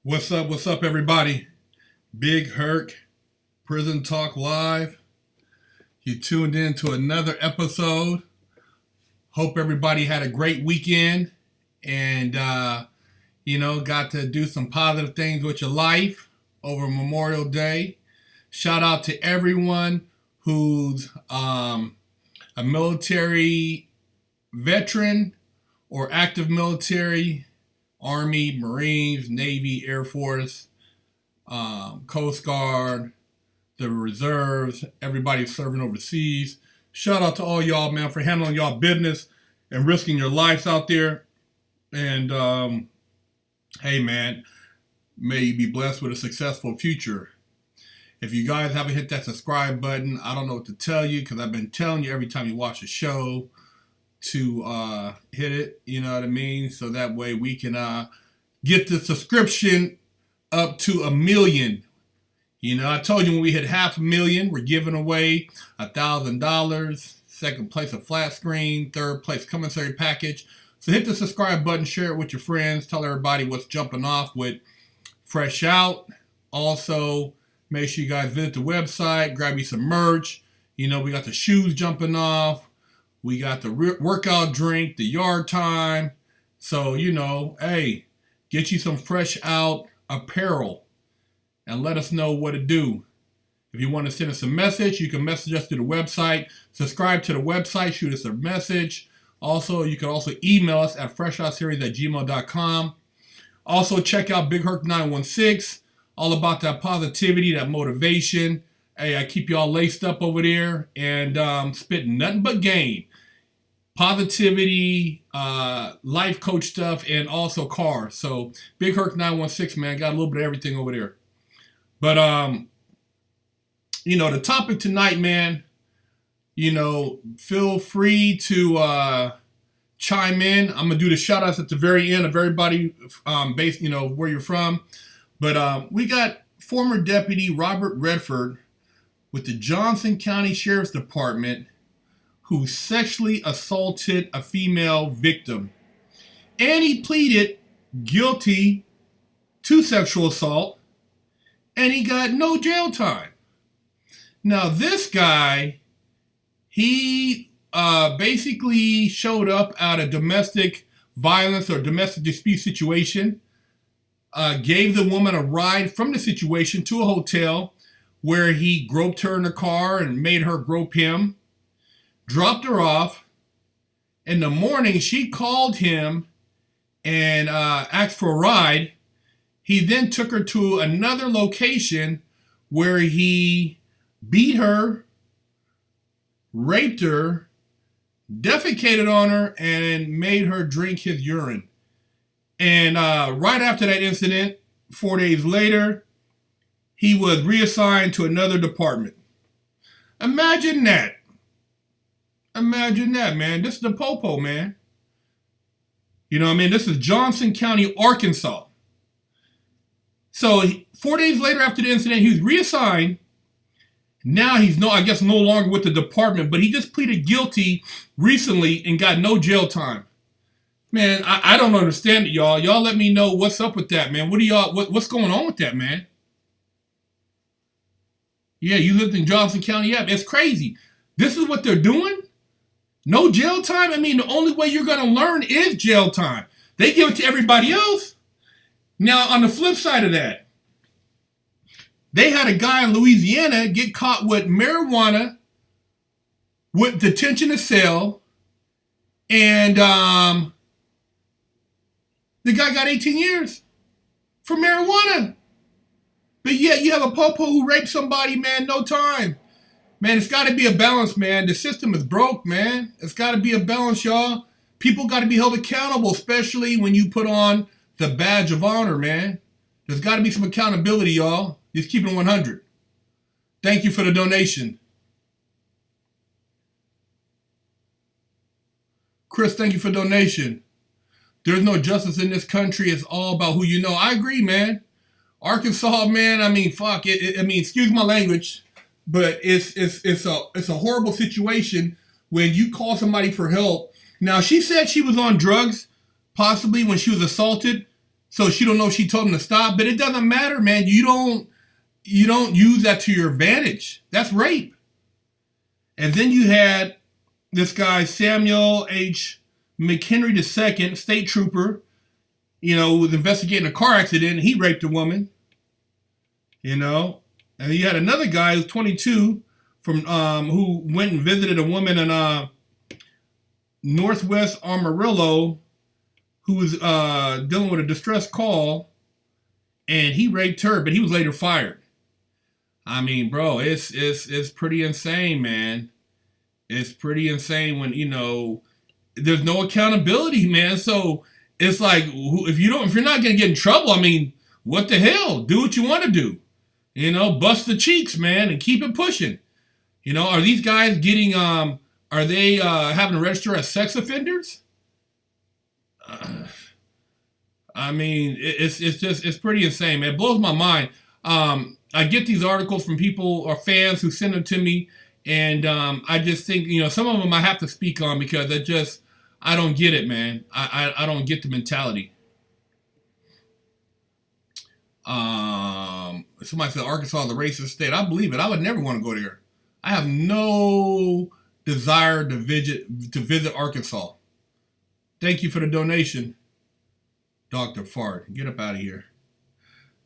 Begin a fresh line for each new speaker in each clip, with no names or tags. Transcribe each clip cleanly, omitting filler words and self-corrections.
What's up, everybody? Big Herc, Prison Talk Live. You tuned in to another episode. Hope everybody had a great weekend and, got to do some positive things with your life over Memorial Day. Shout out to everyone who's a military veteran or active military. Army, Marines, Navy, Air Force, Coast Guard, the reserves, everybody serving overseas. Shout out to all y'all, man, for handling y'all business and risking your lives out there. And hey, man, may you be blessed with a successful future. If you guys haven't hit that subscribe button, I don't know what to tell you because I've been telling you every time you watch the show to hit it, you know what I mean? So that way we can get the subscription up to 1 million. You know, I told you when we hit 500,000, we're giving away $1,000. Second place, a flat screen. Third place, commissary package. So hit the subscribe button, share it with your friends, tell everybody what's jumping off with Fresh Out. Also, make sure you guys visit the website, grab you some merch. You know, we got the shoes jumping off. We got the workout drink, the yard time. So, hey, get you some Fresh Out apparel and let us know what to do. If you want to send us a message, you can message us through the website. Subscribe to the website, shoot us a message. Also, you can also email us at FreshOutSeries@gmail.com. Also, check out Big Herc 916, all about that positivity, that motivation. Hey, I keep y'all laced up over there and spitting nothing but game. Positivity, life coach stuff, and also cars. So Big Herc 916, man, got a little bit of everything over there. But the topic tonight, man, feel free to chime in. I'm gonna do the shout outs at the very end of everybody based, where you're from. But we got former Deputy Robert Retford with the Johnson County Sheriff's Department, who sexually assaulted a female victim. And he pleaded guilty to sexual assault, and he got no jail time. Now, this guy, he basically showed up at a domestic violence or domestic dispute situation, gave the woman a ride from the situation to a hotel where he groped her in the car and made her grope him, dropped her off. In the morning, she called him and asked for a ride. He then took her to another location where he beat her, raped her, defecated on her, and made her drink his urine. And right after that incident, 4 days later, he was reassigned to another department. Imagine that. Imagine that, man. This is the Popo, man. You know what I mean? This is Johnson County, Arkansas. So 4 days later after the incident, he was reassigned. Now he's no longer with the department, but he just pleaded guilty recently and got no jail time. Man, I don't understand it, y'all. Y'all let me know what's up with that, man. What's going on with that, man? Yeah, you lived in Johnson County. Yeah, it's crazy. This is what they're doing? No jail time? I mean, the only way you're going to learn is jail time. They give it to everybody else. Now, on the flip side of that, they had a guy in Louisiana get caught with marijuana, with detention to sell, and the guy got 18 years for marijuana. But yet you have a popo who raped somebody, man, no time. Man, it's got to be a balance, man. The system is broke, man. It's got to be a balance, y'all. People got to be held accountable, especially when you put on the badge of honor, man. There's got to be some accountability, y'all. Just keep it 100. Thank you for the donation. Chris, thank you for donation. There's no justice in this country. It's all about who you know. I agree, man. Arkansas, man, I mean, fuck it. I mean, excuse my language, but it's a horrible situation when you call somebody for help. Now, she said she was on drugs, possibly when she was assaulted. So she don't know if she told him to stop, but it doesn't matter, man. You don't use that to your advantage. That's rape. And then you had this guy, Samuel H. McHenry II, state trooper, who was investigating a car accident. He raped a woman, And you had another guy who's 22 from who went and visited a woman in Northwest Amarillo who was dealing with a distress call, and he raped her, but he was later fired. I mean, bro, it's pretty insane, man. It's pretty insane when, there's no accountability, man. So it's like, if you're not gonna get in trouble, I mean, what the hell? Do what you want to do. Bust the cheeks, man, and keep it pushing. Are these guys getting are they having to register as sex offenders? I mean, it's pretty insane, man. It blows my mind. I get these articles from people or fans who send them to me, and I just think, some of them I have to speak on because I don't get it, man. I don't get the mentality. Somebody said Arkansas is a racist state. I believe it. I would never want to go there. I have no desire to visit Arkansas. Thank you for the donation, Dr. Fart. Get up out of here.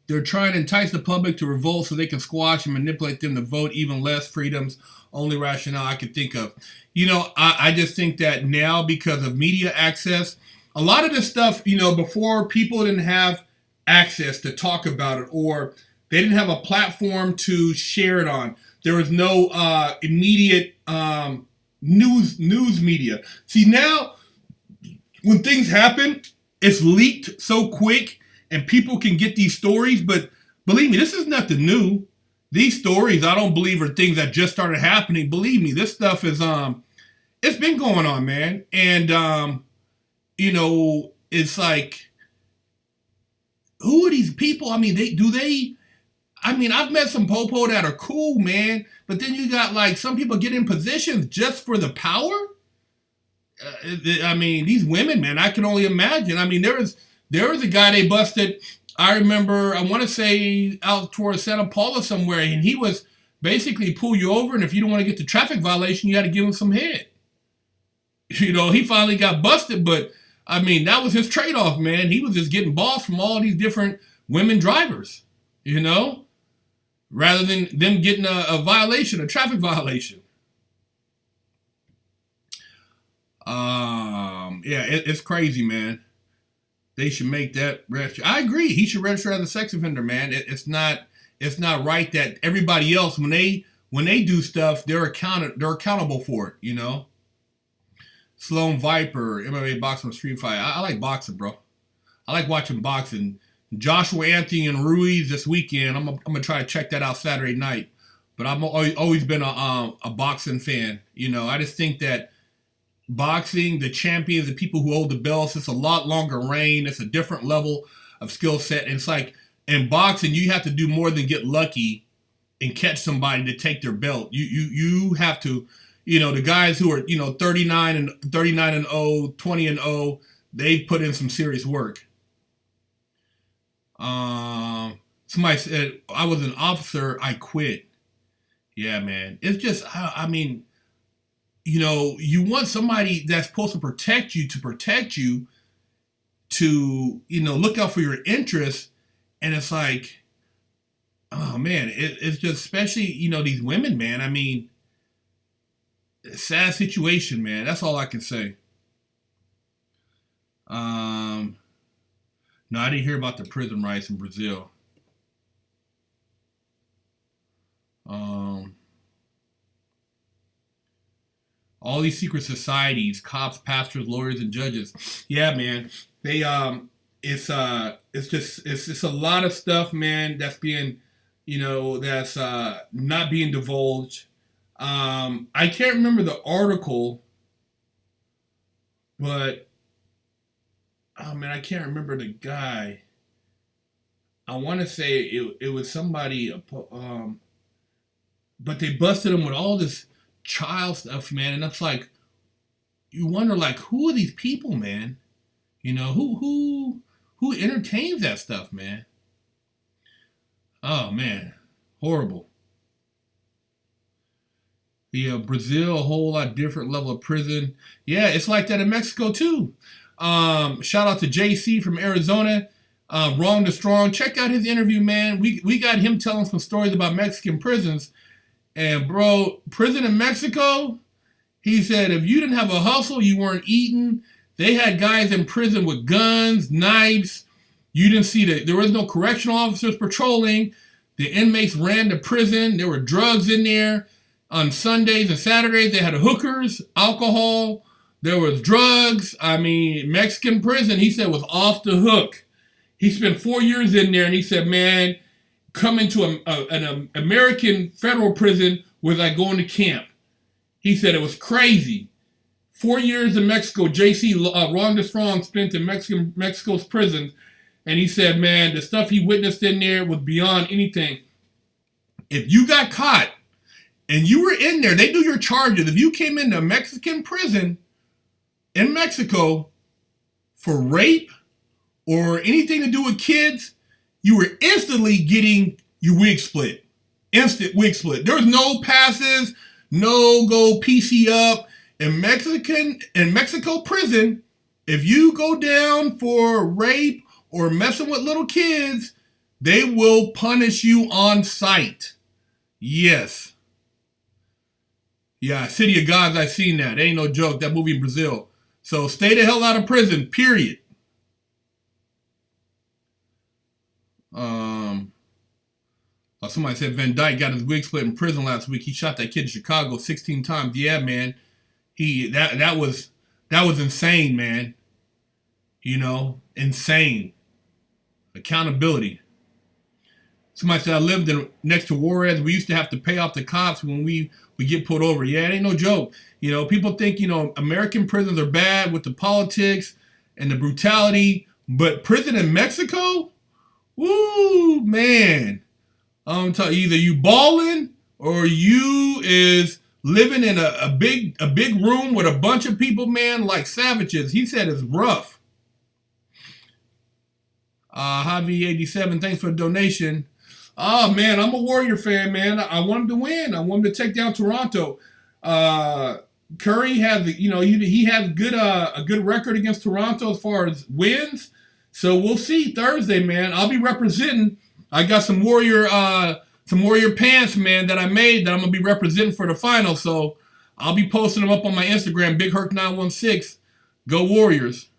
They're trying to entice the public to revolt so they can squash and manipulate them to vote. Even less freedoms. Only rationale I could think of. I just think that now, because of media access, a lot of this stuff, before, people didn't have access to talk about it, or they didn't have a platform to share it on. There was no immediate news media. See, now, when things happen, it's leaked so quick and people can get these stories. But believe me, this is nothing new. These stories, I don't believe, are things that just started happening. Believe me, this stuff is it's been going on, man. And it's like, who are these people? I mean, I've met some popo that are cool, man. But then you got like some people get in positions just for the power. These women, man, I can only imagine. I mean, there was a guy they busted. I remember, I want to say out towards Santa Paula somewhere, and he was basically pull you over, and if you don't want to get the traffic violation, you had to give him some head. He finally got busted, but I mean, that was his trade-off, man. He was just getting boss from all these different women drivers, rather than them getting a violation, a traffic violation. It's crazy, man. They should make that register. I agree. He should register as a sex offender, man. It's not right that everybody else, when they do stuff, they're accountable for it, Sloan Viper, MMA boxing, street fight. I like boxing, bro. I like watching boxing. Joshua Anthony and Ruiz this weekend. I'm gonna try to check that out Saturday night. But I've always been a boxing fan. I just think that boxing, the champions, the people who hold the belts, it's a lot longer reign. It's a different level of skill set. And it's like, in boxing, you have to do more than get lucky and catch somebody to take their belt. You have to, the guys who are, 39 and 0, 20 and 0, they put in some serious work. Somebody said, I was an officer, I quit. Yeah, man. It's just, you want somebody that's supposed to protect you to, look out for your interests. And it's like, oh man, it's just, especially, these women, man. I mean, sad situation, man. That's all I can say. No, I didn't hear about the prison riots in Brazil. All these secret societies, cops, pastors, lawyers, and judges. Yeah, man. They it's just a lot of stuff, man, that's being, that's not being divulged. I can't remember the article, but I can't remember the guy. I want to say it was somebody, but they busted him with all this child stuff, man, and it's like, you wonder, like, who are these people, man? Who Who entertains that stuff, man? Oh, man. Horrible. Yeah, Brazil, a whole lot different level of prison. Yeah, it's like that in Mexico, too. Shout out to JC from Arizona. Wrong to Strong. Check out his interview, man. We got him telling some stories about Mexican prisons. And, bro, prison in Mexico, he said if you didn't have a hustle, you weren't eating. They had guys in prison with guns, knives. You didn't see there was no correctional officers patrolling. The inmates ran the prison. There were drugs in there. On Sundays and Saturdays, they had hookers, alcohol. There was drugs. I mean, Mexican prison, he said, was off the hook. He spent 4 years in there, and he said, man, coming to an American federal prison was like going to camp. He said it was crazy. 4 years in Mexico, JC, Ron DeStrong, spent in Mexico's prisons. And he said, man, the stuff he witnessed in there was beyond anything. If you got caught and you were in there, they do your charges. If you came into a Mexican prison in Mexico for rape or anything to do with kids, you were instantly getting your wig split. Instant wig split. There was no passes, no go PC up. In Mexico prison, if you go down for rape or messing with little kids, they will punish you on sight. Yes. Yeah, City of Gods, I seen that. Ain't no joke. That movie in Brazil. So stay the hell out of prison, period. Somebody said Van Dyke got his wig split in prison last week. He shot that kid in Chicago 16 times. Yeah, man. That was insane, man. You know, insane. Accountability. Somebody said I lived next to Juarez. We used to have to pay off the cops when we get pulled over. Yeah, it ain't no joke. You know, people think, you know, American prisons are bad with the politics and the brutality, but prison in Mexico, woo, man. I'm telling you, either you balling or you is living in a big room with a bunch of people, man, like savages. He said it's rough. Javi87, thanks for the donation. Oh, man, I'm a Warrior fan, man. I want him to win. I want him to take down Toronto. Curry has, you know, he has a good record against Toronto as far as wins. So we'll see Thursday, man. I'll be representing. I got some Warrior pants, man, that I made that I'm gonna be representing for the final. So I'll be posting them up on my Instagram, Big Herc 916. Go Warriors.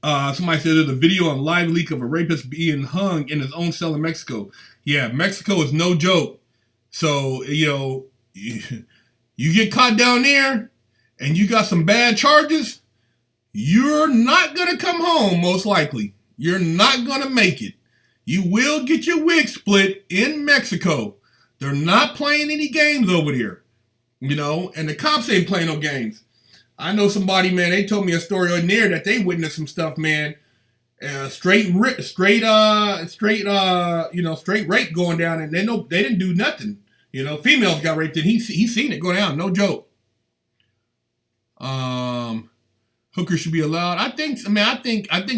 Somebody said there's a video on live leak of a rapist being hung in his own cell in Mexico. Yeah, Mexico is no joke. So, you know, you get caught down there and you got some bad charges, you're not going to come home, most likely. You're not going to make it. You will get your wig split in Mexico. They're not playing any games over there, you know, and the cops ain't playing no games. I know somebody, man, they told me a story on there that they witnessed some stuff, man. Straight rape going down, and they didn't do nothing. You know, females got raped, and he seen it go down, no joke. Hookers should be allowed. I think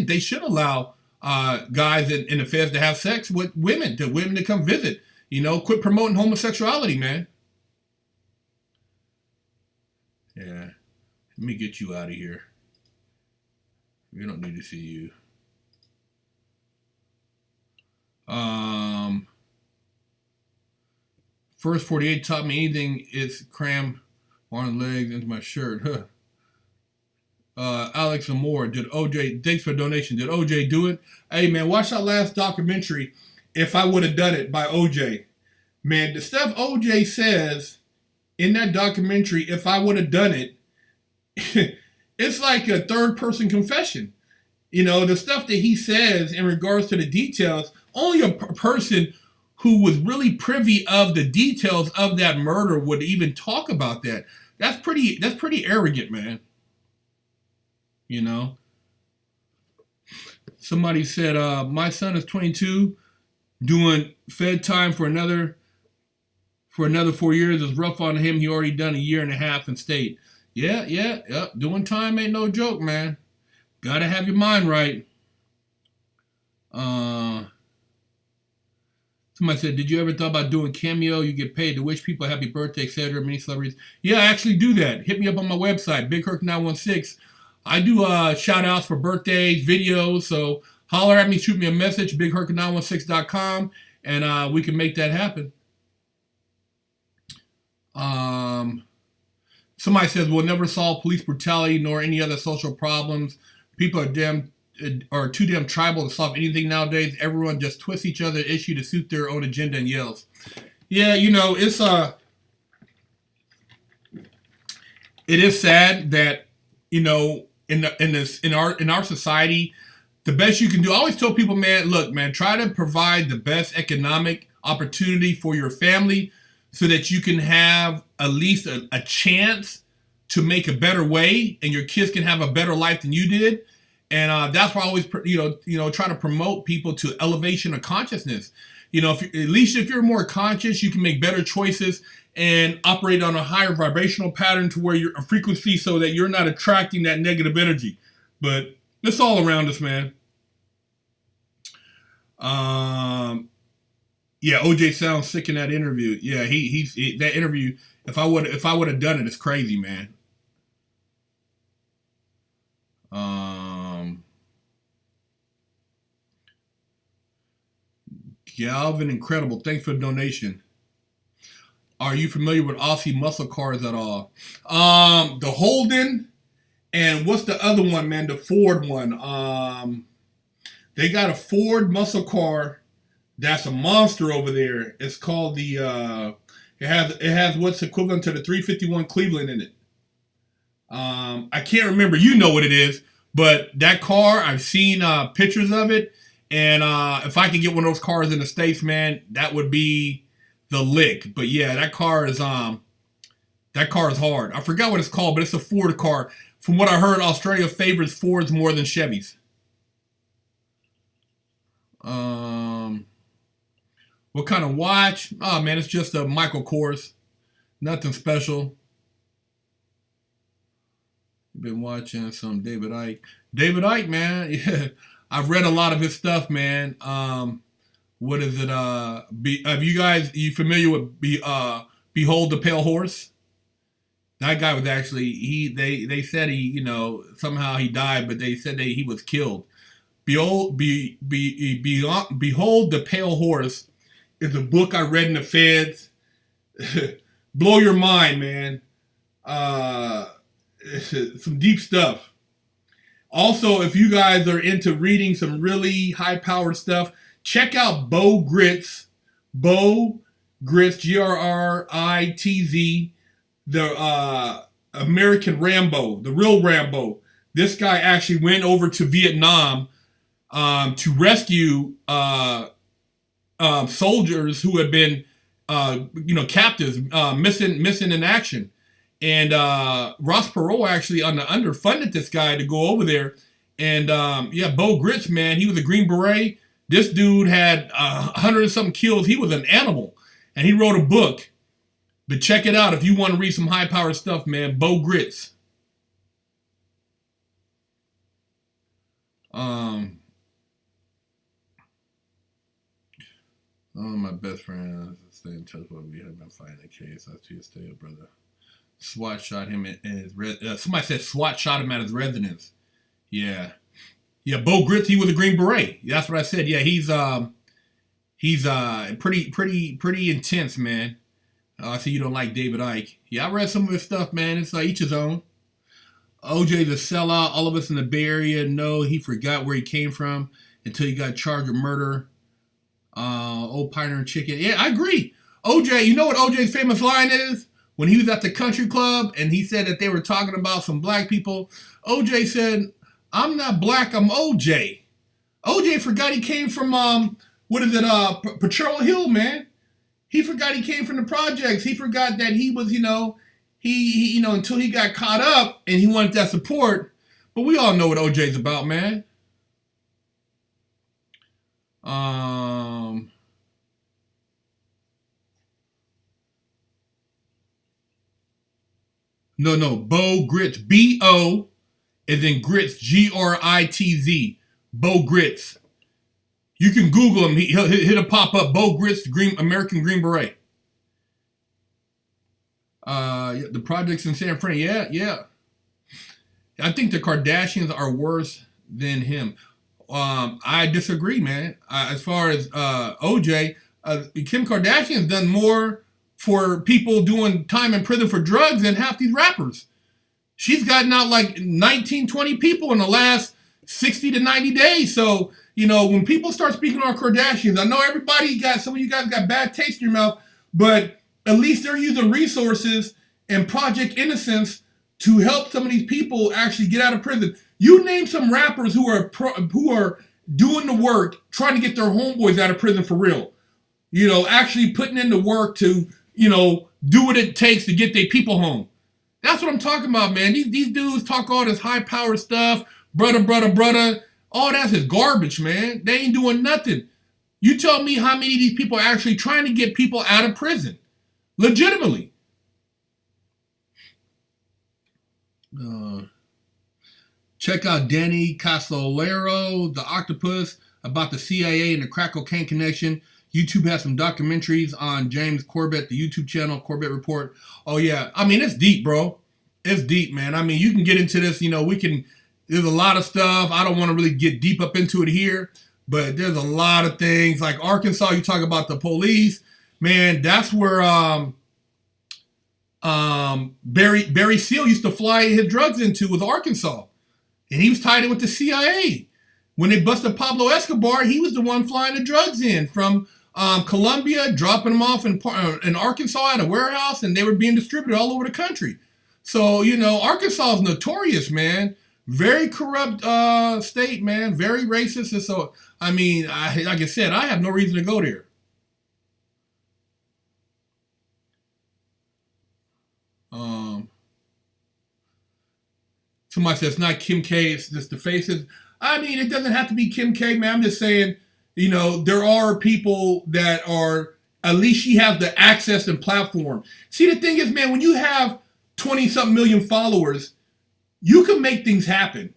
they should allow guys in the feds to have sex with women to come visit. You know, quit promoting homosexuality, man. Yeah. Let me get you out of here. We don't need to see you. First 48 taught me anything is cram one legs into my shirt. Huh. Alex Amore, did OJ, thanks for the donation. Did OJ do it? Hey, man, watch that last documentary, If I Would Have Done It by OJ. Man, the stuff OJ says in that documentary, If I Would Have Done It, it's like a third-person confession. You know, the stuff that he says in regards to the details, only a person who was really privy of the details of that murder would even talk about that. That's pretty arrogant, man. You know? Somebody said, my son is 22, doing Fed time for another 4 years. It's rough on him. He already done a year and a half in state. Yeah. Doing time ain't no joke, man. Gotta have your mind right. Somebody said, did you ever thought about doing Cameo? You get paid to wish people happy birthday, etc. Many celebrities. Yeah, I actually do that. Hit me up on my website, Big Herc 916. I do shout outs for birthdays, videos. So holler at me, shoot me a message, bigherc916.com, and we can make that happen. Somebody says, we'll never solve police brutality nor any other social problems. People are too damn tribal to solve anything nowadays. Everyone just twists each other's issue to suit their own agenda and yells. Yeah, it's it is sad that in our society, the best you can do. I always tell people, man, look, man, try to provide the best economic opportunity for your family so that you can have at least a chance to make a better way, and your kids can have a better life than you did. And that's why I always, try to promote people to elevation of consciousness. At least if you're more conscious, you can make better choices and operate on a higher vibrational pattern to where you're a frequency so that you're not attracting that negative energy. But it's all around us, man. Yeah, OJ sounds sick in that interview. Yeah, he's that interview. If I would have done it, it's crazy, man. Galvin, incredible. Thanks for the donation. Are you familiar with Aussie muscle cars at all? The Holden, and what's the other one, man? The Ford one. They got a Ford muscle car that's a monster over there. It's called the. It has what's equivalent to the 351 Cleveland in it. I can't remember. You know what it is, but that car, I've seen pictures of it, and if I could get one of those cars in the States, man, that would be the lick. But yeah, that car is hard. I forgot what it's called, but it's a Ford car. From what I heard, Australia favors Fords more than Chevys. What kind of watch? Oh man, it's just a Michael Kors. Nothing special. Been watching some David Icke. David Icke, man. Yeah, I've read a lot of his stuff, man. What is it? You familiar with Behold the Pale Horse? That guy was actually they said he somehow he died, but they said he was killed. Behold the Pale Horse is a book I read in the feds. Blow your mind, man. Some deep stuff. Also, if you guys are into reading some really high-powered stuff, check out Bo Gritz. Bo Gritz, Gritz, the American Rambo, the real Rambo. This guy actually went over to Vietnam to rescue soldiers who had been, captives, missing in action. And Ross Perot actually underfunded this guy to go over there. And Bo Gritz, man, he was a Green Beret. This dude had 100 and something kills. He was an animal. And he wrote a book. But check it out if you want to read some high-powered stuff, man. Bo Gritz. My best friend stay in touch with me. Have been fighting the case. I see you stay up, brother. SWAT shot him at his somebody said SWAT shot him at his residence. Yeah, Bo Gritz, he was a Green Beret. That's what I said. Yeah, he's pretty intense, man. I see you don't like David Icke. Yeah, I read some of his stuff, man. It's each his own. OJ's a sellout. All of us in the Bay Area know he forgot where he came from until he got charged with murder. Old Pioneer and Chicken. Yeah, I agree. OJ, you know what OJ's famous line is? When he was at the country club and he said that they were talking about some black people, OJ said, I'm not black, I'm OJ. OJ forgot he came from, Potrero Hill, man. He forgot he came from the projects. He forgot that he was, he until he got caught up and he wanted that support. But we all know what OJ's about, man. No, Bo Grits, B-O, and then Grits, G-R-I-T-Z, Bo Grits. You can Google him. He'll pop up. Bo Grits, American Green Beret. The projects in San Fran. Yeah. I think the Kardashians are worse than him. I disagree, man. As far as OJ, Kim Kardashian's done more for people doing time in prison for drugs than half these rappers. She's gotten out like 19, 20 people in the last 60 to 90 days. So, when people start speaking on Kardashians, I know some of you guys got bad taste in your mouth, but at least they're using resources and Project Innocence to help some of these people actually get out of prison. You name some rappers who are doing the work, trying to get their homeboys out of prison for real. Actually putting in the work to, do what it takes to get their people home. That's what I'm talking about, man. These dudes talk all this high-powered stuff, brother. All that's is garbage, man. They ain't doing nothing. You tell me how many of these people are actually trying to get people out of prison. Legitimately. Check out Danny Casolero, the octopus, about the CIA and the crack cocaine connection. YouTube has some documentaries on James Corbett, the YouTube channel, Corbett Report. Oh, yeah. I mean, it's deep, bro. It's deep, man. I mean, you can get into this. There's a lot of stuff. I don't want to really get deep up into it here, but there's a lot of things. Like Arkansas, you talk about the police. Man, that's where Barry Seal used to fly his drugs into, was Arkansas. And he was tied in with the CIA. When they busted Pablo Escobar, he was the one flying the drugs in from Colombia, dropping them off in Arkansas at a warehouse, and they were being distributed all over the country. So, Arkansas is notorious, man. Very corrupt state, man. Very racist. And so, I mean, like I said, I have no reason to go there. Somebody says it's not Kim K, it's just the faces. I mean, it doesn't have to be Kim K, man. I'm just saying, there are people that are, at least she has the access and platform. See, the thing is, man, when you have 20-something million followers, you can make things happen.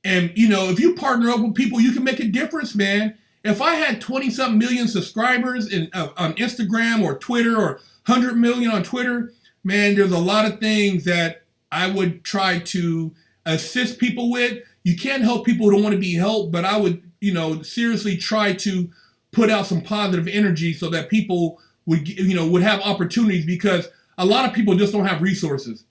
And, if you partner up with people, you can make a difference, man. If I had 20-something million subscribers on Instagram or Twitter, or 100 million on Twitter, man, there's a lot of things that I would try to assist people with. You can't help people who don't want to be helped, but I would, seriously try to put out some positive energy so that people would have opportunities, because a lot of people just don't have resources.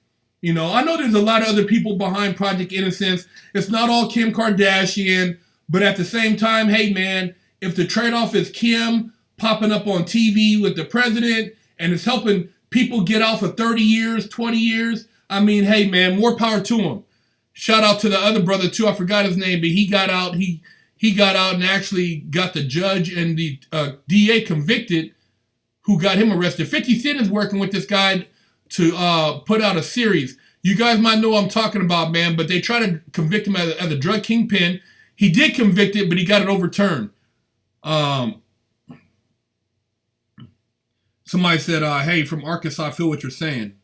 I know there's a lot of other people behind Project Innocence. It's not all Kim Kardashian, but at the same time, hey, man, if the trade-off is Kim popping up on TV with the president and it's helping people get out for 30 years, 20 years, I mean, hey, man, more power to him. Shout out to the other brother, too. I forgot his name, but he got out. He got out and actually got the judge and the DA convicted, who got him arrested. 50 Cent is working with this guy to put out a series. You guys might know what I'm talking about, man, but they try to convict him as a drug kingpin. He did convict it, but he got it overturned. Somebody said, hey, from Arkansas, I feel what you're saying.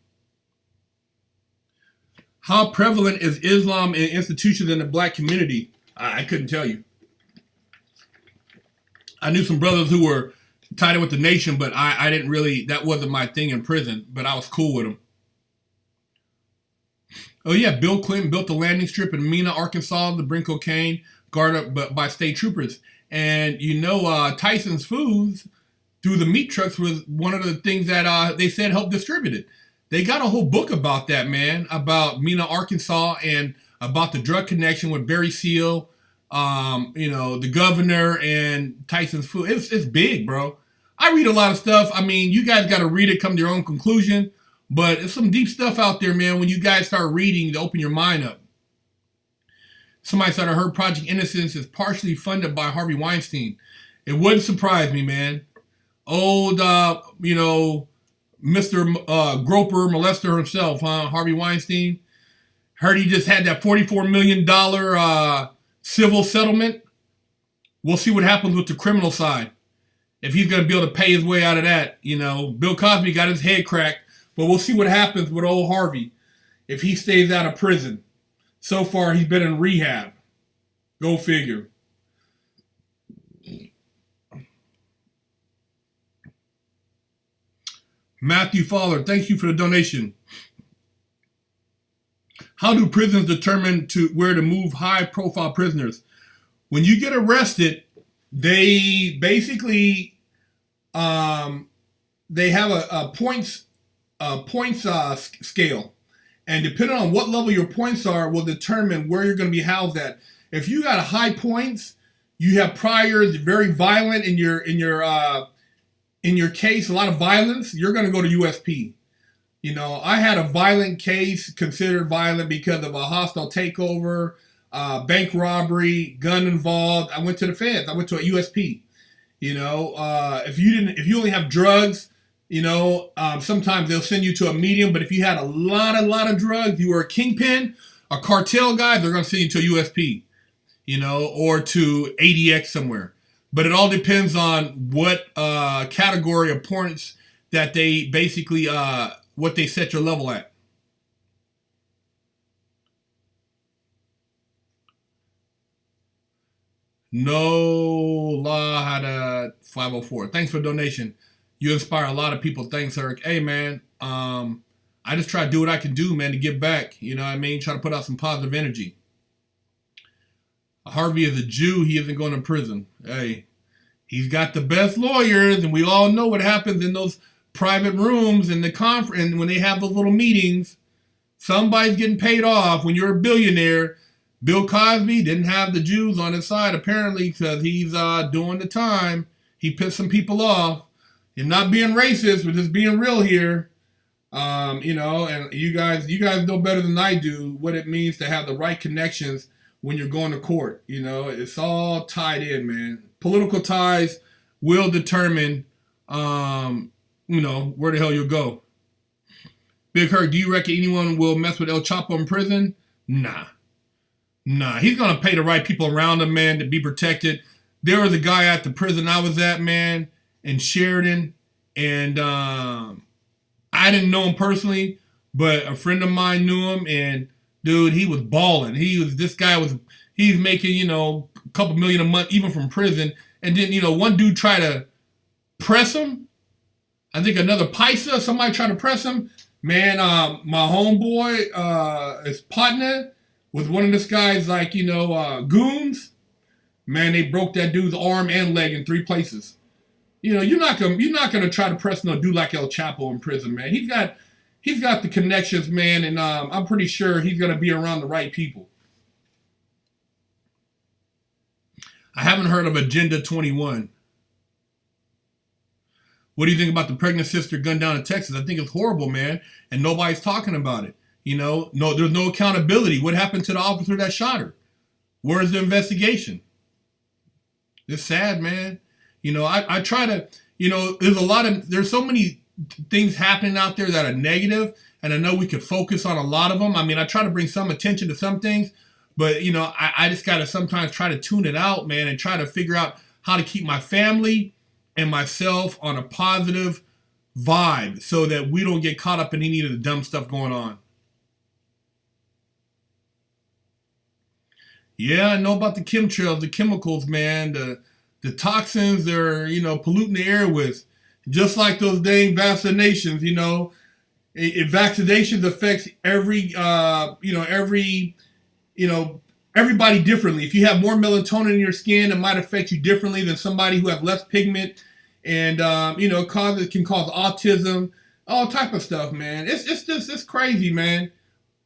How prevalent is Islam in institutions in the black community? I couldn't tell you. I knew some brothers who were tied in with the nation, but I didn't really, that wasn't my thing in prison, but I was cool with them. Oh yeah, Bill Clinton built the landing strip in Mena, Arkansas, to bring cocaine guarded by state troopers. And Tyson's Foods, through the meat trucks, was one of the things that they said helped distribute it. They got a whole book about that, man, about Mena, Arkansas, and about the drug connection with Barry Seal, the governor, and Tyson's Food. It's big, bro. I read a lot of stuff. I mean, you guys got to read it, come to your own conclusion. But it's some deep stuff out there, man, when you guys start reading to open your mind up. Somebody said, I heard Project Innocence is partially funded by Harvey Weinstein. It wouldn't surprise me, man. Old, Mr. Groper, molester himself, Harvey Weinstein. Heard he just had that $44 million civil settlement. We'll see what happens with the criminal side. If he's going to be able to pay his way out of that. Bill Cosby got his head cracked. But we'll see what happens with old Harvey. if he stays out of prison. So far, he's been in rehab. Go figure. Matthew Fowler, thank you for the donation. How do prisons determine where to move high-profile prisoners? When you get arrested, they basically they have a points scale, and depending on what level your points are, will determine where you're going to be housed at. If you got high points, you have priors, very violent in your case, a lot of violence, you're going to go to USP. You know, I had a violent case considered violent because of a hostile takeover, bank robbery, gun involved. I went to the feds. I went to a USP. You know, if you only have drugs, you know, sometimes they'll send you to a medium. But if you had a lot of drugs, you were a kingpin, a cartel guy, they're going to send you to a USP, you know, or to ADX somewhere. But it all depends on what category of points that they basically, what they set your level at. No law had a 504. Thanks for the donation. You inspire a lot of people. Thanks, Eric. Hey, man, I just try to do what I can do, man, to give back. You know what I mean? Try to put out some positive energy. Harvey is a Jew. He isn't going to prison. Hey, he's got the best lawyers, and we all know what happens in those private rooms in the conference when they have those little meetings. Somebody's getting paid off. When you're a billionaire, Bill Cosby didn't have the Jews on his side apparently because he's doing the time. He pissed some people off. And not being racist, but just being real here. You know, and you guys know better than I do what it means to have the right connections when you're going to court. You know, it's all tied in, man. Political ties will determine, you know, where the hell you'll go. Big Herc, do you reckon anyone will mess with El Chapo in prison? Nah. He's going to pay the right people around him, man, to be protected. There was a guy at the prison I was at, man, in Sheridan, and I didn't know him personally, but a friend of mine knew him, and dude, he was balling. He's making, you know, a couple million a month, even from prison, and then, you know, one dude tried to press him. I think another Paisa, somebody tried to press him. Man, my homeboy, his partner, was one of this guy's, like, you know, goons. Man, they broke that dude's arm and leg in 3 places. You know, you're not gonna try to press no dude like El Chapo in prison, man. He's got the connections, man, and I'm pretty sure he's gonna be around the right people. I haven't heard of Agenda 21. What do you think about the pregnant sister gunned down in Texas? I think it's horrible, man, and nobody's talking about it. You know, there's no accountability. What happened to the officer that shot her? Where's the investigation? It's sad, man. You know, I try to, you know, there's so many things happening out there that are negative, and I know we could focus on a lot of them. I mean, I try to bring some attention to some things, but, you know, I just got to sometimes try to tune it out, man, and try to figure out how to keep my family and myself on a positive vibe so that we don't get caught up in any of the dumb stuff going on. Yeah, I know about the chemtrails, the chemicals, man, the toxins they're, you know, polluting the air with. Just like those dang vaccinations, you know. Vaccinations affects everybody differently. If you have more melatonin in your skin, it might affect you differently than somebody who has less pigment. And, you know, it can cause autism, all type of stuff, man. It's crazy, man.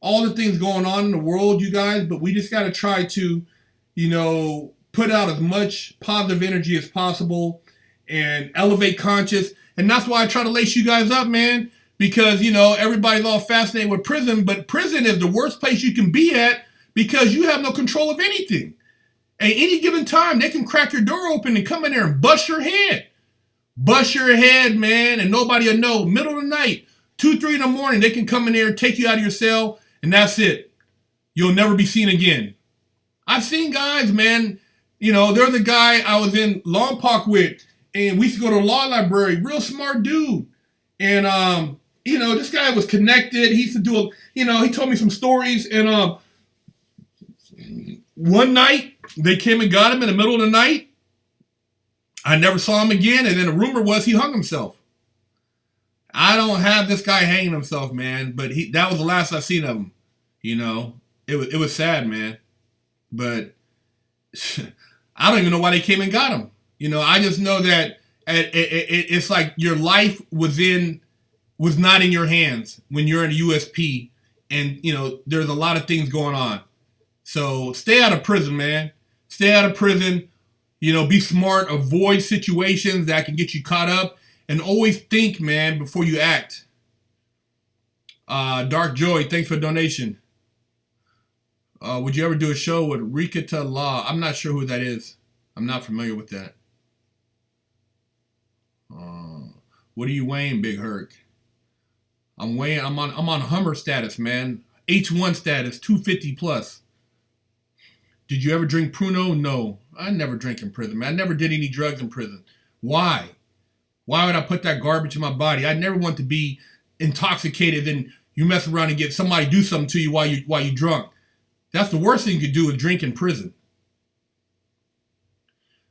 All the things going on in the world, you guys, but we just got to try to, you know, put out as much positive energy as possible and elevate conscious. And that's why I try to lace you guys up, man, because, you know, everybody's all fascinated with prison, but prison is the worst place you can be at because you have no control of anything. At any given time, they can crack your door open and come in there and bust your head. Bust your head, man, and nobody will know. Middle of the night, 2, 3 in the morning, they can come in there and take you out of your cell, and that's it. You'll never be seen again. I've seen guys, man, you know, there's a guy I was in Long Park with, and we used to go to the law library, real smart dude. And this guy was connected. He used to do he told me some stories. And one night they came and got him in the middle of the night. I never saw him again. And then the rumor was he hung himself. I don't have this guy hanging himself, man. But that was the last I seen of him. It was sad, man. But I don't even know why they came and got him. I just know that it's like your life was not in your hands when you're in a USP, and there's a lot of things going on. So stay out of prison, man. Stay out of prison. Be smart. Avoid situations that can get you caught up, and always think, man, before you act. Dark Joy, thanks for the donation. Would you ever do a show with Rikita Law? I'm not sure who that is. I'm not familiar with that. What are you weighing, Big Herc? I'm on Hummer status, man. H1 status, 250 plus. Did you ever drink Pruno? No. I never drank in prison, man. I never did any drugs in prison. Why? Why would I put that garbage in my body? I never want to be intoxicated and you mess around and get somebody do something to you while you drunk. That's the worst thing you could do is drink in prison.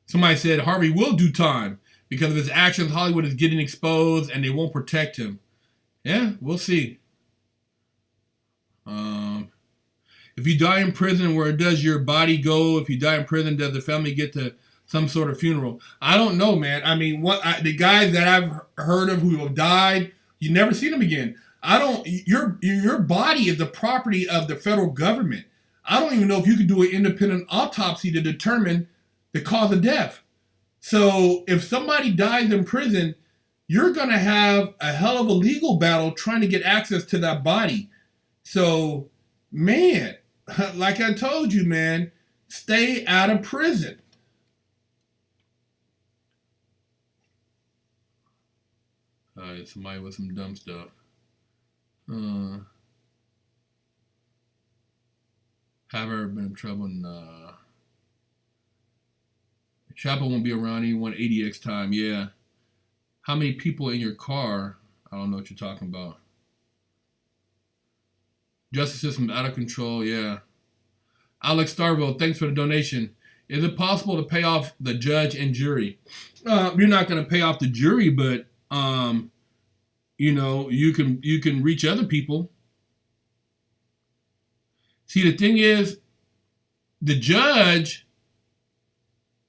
Somebody said Harvey will do time because of his actions. Hollywood is getting exposed and they won't protect him. Yeah, we'll see. If you die in prison, where does your body go? If you die in prison, does the family get to some sort of funeral? I don't know, man. I mean, the guys that I've heard of who have died, you never see them again. Your body is the property of the federal government. I don't even know if you could do an independent autopsy to determine the cause of death. So if somebody dies in prison, you're going to have a hell of a legal battle trying to get access to that body. So, man, like I told you, man, stay out of prison. Somebody with some dumb stuff. Have I ever been in trouble? Nah. Chapel won't be around anyone 80x time. Yeah. How many people in your car? I don't know what you're talking about. Justice system out of control. Yeah. Alex Starville, thanks for the donation. Is it possible to pay off the judge and jury? You're not going to pay off the jury, but you can reach other people. See, the thing is, the judge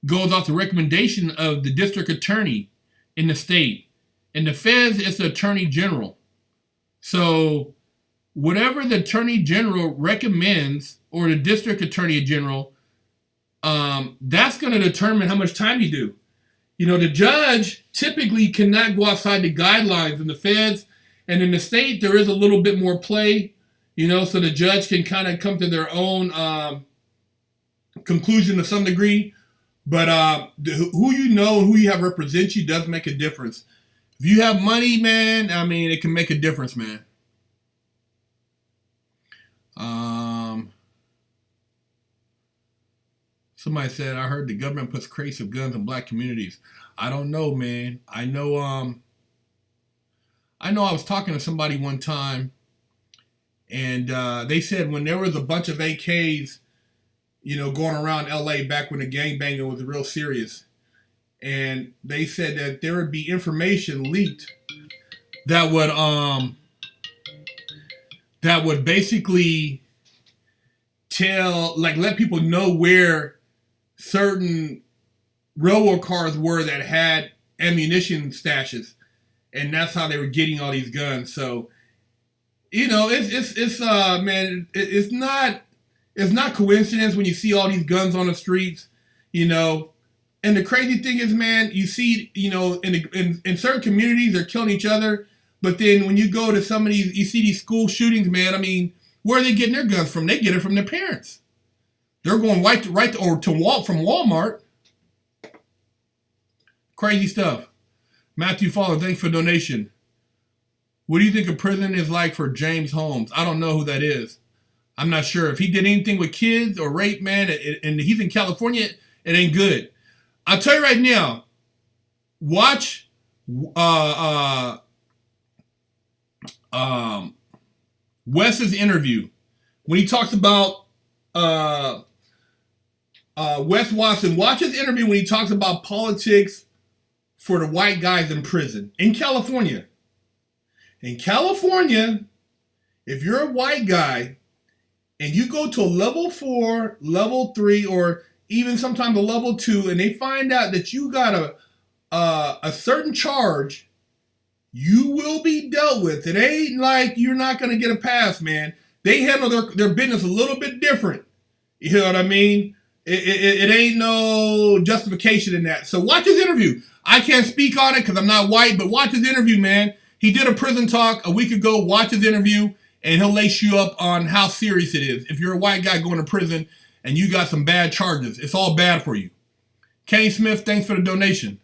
goes off the recommendation of the district attorney in the state. And the feds is the attorney general. So whatever the attorney general recommends, or the district attorney general, that's going to determine how much time you do. The judge typically cannot go outside the guidelines in the feds. And in the state, there is a little bit more play, so the judge can kind of come to their own conclusion to some degree. But who and who you have represent you does make a difference. If you have money, man, I mean, it can make a difference, man. Somebody said, I heard the government puts crates of guns in black communities. I don't know, man. I know I was talking to somebody one time, and they said when there was a bunch of AKs, going around LA back when the gangbanging was real serious. And they said that there would be information leaked that would basically let people know where certain railroad cars were that had ammunition stashes. And that's how they were getting all these guns. So, it's not coincidence when you see all these guns on the streets, And the crazy thing is, man, you see, in certain communities they're killing each other, but then when you go to some of these, you see these school shootings, man. I mean, where are they getting their guns from? They get it from their parents. They're going from Walmart. Crazy stuff. Matthew Fowler, thanks for donation. What do you think a prison is like for James Holmes? I don't know who that is. I'm not sure. If he did anything with kids or rape, man, and he's in California, it ain't good. I'll tell you right now, watch Wes's interview when he talks about Wes Watson. Watch his interview when he talks about politics for the white guys in prison in California. In California, if you're a white guy and you go to a level 4, level 3, or even sometimes a level 2, and they find out that you got a certain charge, you will be dealt with. It ain't like you're not going to get a pass, man. They handle their business a little bit different. You know what I mean? It ain't no justification in that. So watch his interview. I can't speak on it because I'm not white, but watch his interview, man. He did a prison talk a week ago. Watch his interview, and he'll lace you up on how serious it is. If you're a white guy going to prison and you got some bad charges, it's all bad for you. Kenny Smith, thanks for the donation.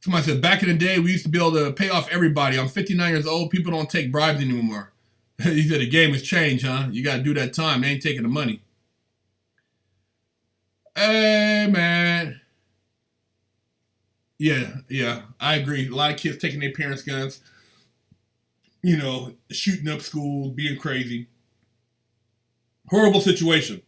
Somebody said, back in the day, we used to be able to pay off everybody. I'm 59 years old. People don't take bribes anymore. He said the game has changed, huh? You got to do that time. They ain't taking the money. Hey, man. Yeah, I agree. A lot of kids taking their parents' guns, you know, shooting up schools, being crazy. Horrible situation.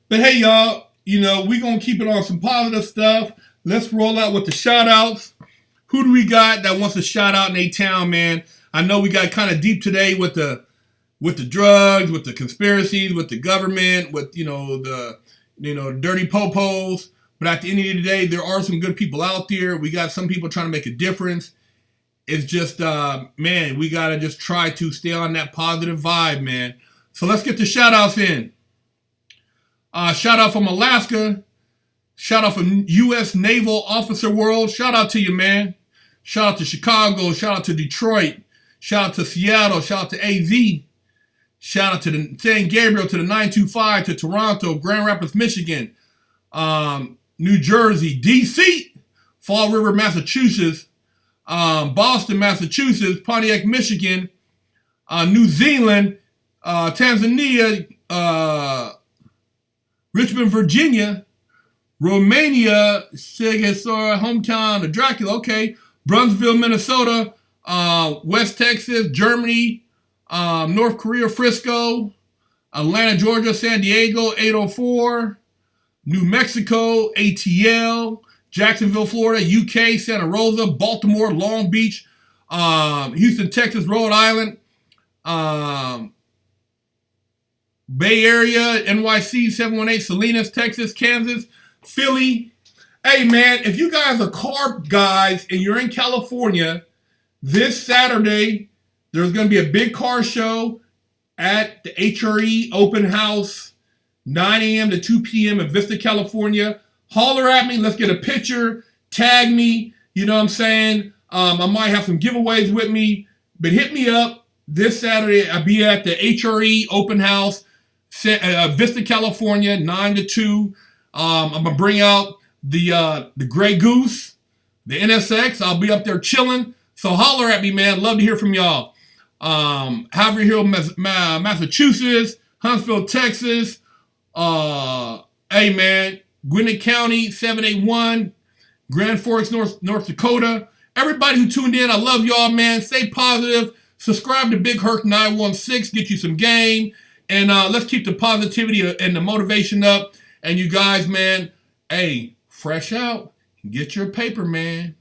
But hey, y'all, you know, we're going to keep it on some positive stuff. Let's roll out with the shout-outs. Who do we got that wants to shout out in A-Town, man? I know we got kind of deep today with the drugs, with the conspiracies, with the government, with, the dirty popos. But at the end of the day, there are some good people out there. We got some people trying to make a difference. It's just, man, we got to just try to stay on that positive vibe, man. So let's get the shout-outs in. Shout out from Alaska. Shout out from U.S. Naval Officer World. Shout out to you, man. Shout out to Chicago. Shout out to Detroit. Shout out to Seattle. Shout out to AZ. Shout out to the San Gabriel, to the 925, to Toronto, Grand Rapids, Michigan, New Jersey, D.C., Fall River, Massachusetts, Boston, Massachusetts, Pontiac, Michigan, New Zealand, Tanzania, Richmond, Virginia, Romania, Sigasora, hometown of Dracula, okay, Brunsville, Minnesota, West Texas, Germany, North Korea, Frisco, Atlanta, Georgia, San Diego, 804, New Mexico, ATL, Jacksonville, Florida, UK, Santa Rosa, Baltimore, Long Beach, Houston, Texas, Rhode Island, Bay Area, NYC, 718, Salinas, Texas, Kansas, Philly. Hey, man, if you guys are car guys and you're in California, this Saturday, there's going to be a big car show at the HRE Open House, 9 a.m. to 2 p.m. in Vista, California. Holler at me. Let's get a picture. Tag me. You know what I'm saying? I might have some giveaways with me. But hit me up this Saturday. I'll be at the HRE Open House, Vista, California, 9 to 2. I'm going to bring out the Grey Goose, the NSX. I'll be up there chilling. So holler at me, man. Love to hear from y'all. Haverhill Hill, Massachusetts, Huntsville, Texas. Hey, man, Gwinnett County, 781, Grand Forks, North Dakota. Everybody who tuned in, I love y'all, man. Stay positive. Subscribe to Big Herc 916. Get you some game. And let's keep the positivity and the motivation up. And you guys, man, hey, fresh out. Get your paper, man.